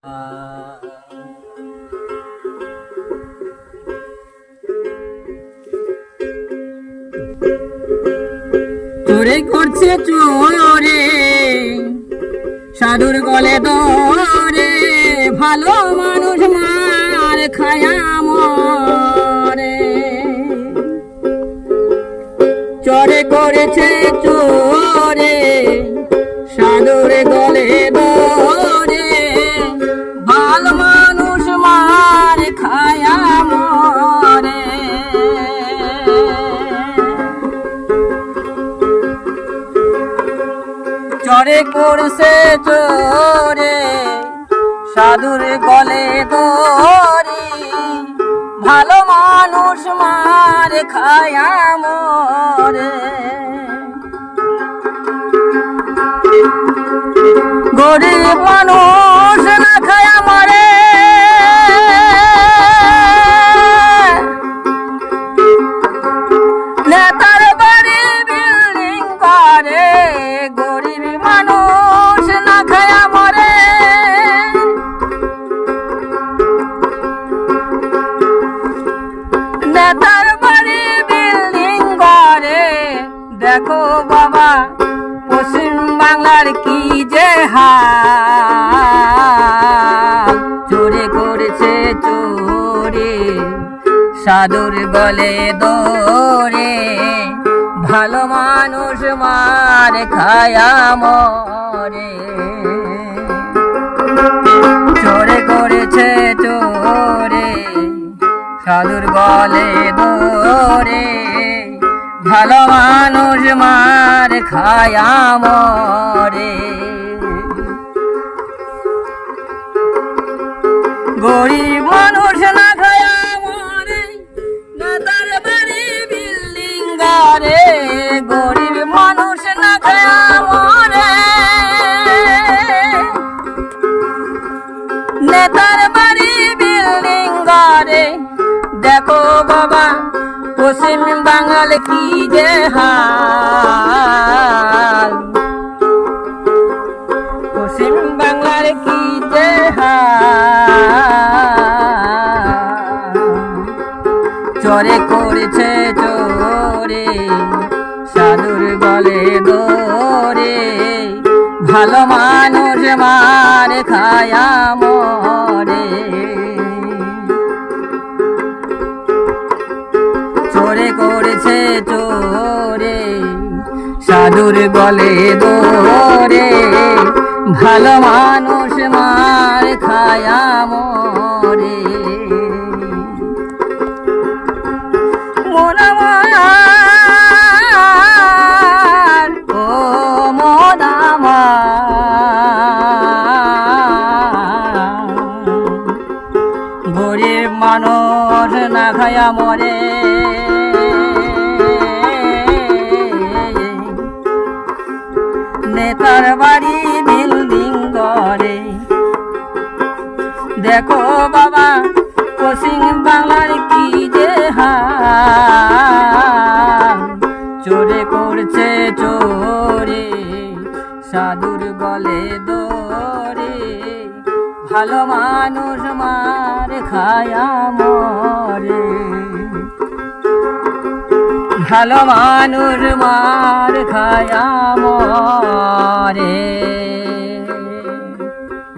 চোরে করছে চোরে সাধুর গলে দরে, ভালো মানুষ মার খায়া মরে। চোরে করেছে চোরে সাধুর গলে দরে, ভালো মানুষ মার খায়া মরে। চরে করছে চোরে সাধুর গলে দড়ি, ভালো মানুষ মার খায়া মরে। গরিব মানুষ না খায়া মরে, নেতার বাড়ি বিল্ডিং করে। গরিব মানুষ না খায়া মরে, নেতার বাড়ি বিল্ডিং করে। দেখো বাবা পশ্চিম বাংলার কি যে হাল, চোরে করেছে চোরে সাধুর গলে দরে, ভালো মানুষ মার খায়া মরে। চোরে করেছে চোরে সাধুর গলে দরে, ভালো মানুষ মার খায়া মরে। গরিব মানুষ না খায়া মরে, নেতার বাড়ি বিল্ডিং করে। গরিব মানুষ না খায়া মরে, নেতার বাড়ি বিল্ডিং করে। দেখো বাবা পশ্চিম বাংলার কি যে হাল, পশ্চিম বাংলার কি যে হাল। চোরে করেছে চোরে সাধুর গলে দরে, ভালো মানুষ মার খায়া মরে। চোরে করেছে চোরে সাধুর গলে দরে, ভালো মানুষ মার খায়া মরে। মন আমার ও মন আমার, গরিব মানুষ না খায়া মরে। নেতার বাড়ি বিল্ডিং করে। দেখো বাবা পশ্চিম বাংলার কি যে হাল, চোরে করছে চোরে সাধুর গলে দরে, ভালো মানুষ মার খায়া মরে। ভালো মানুষ মার খায়া মরে।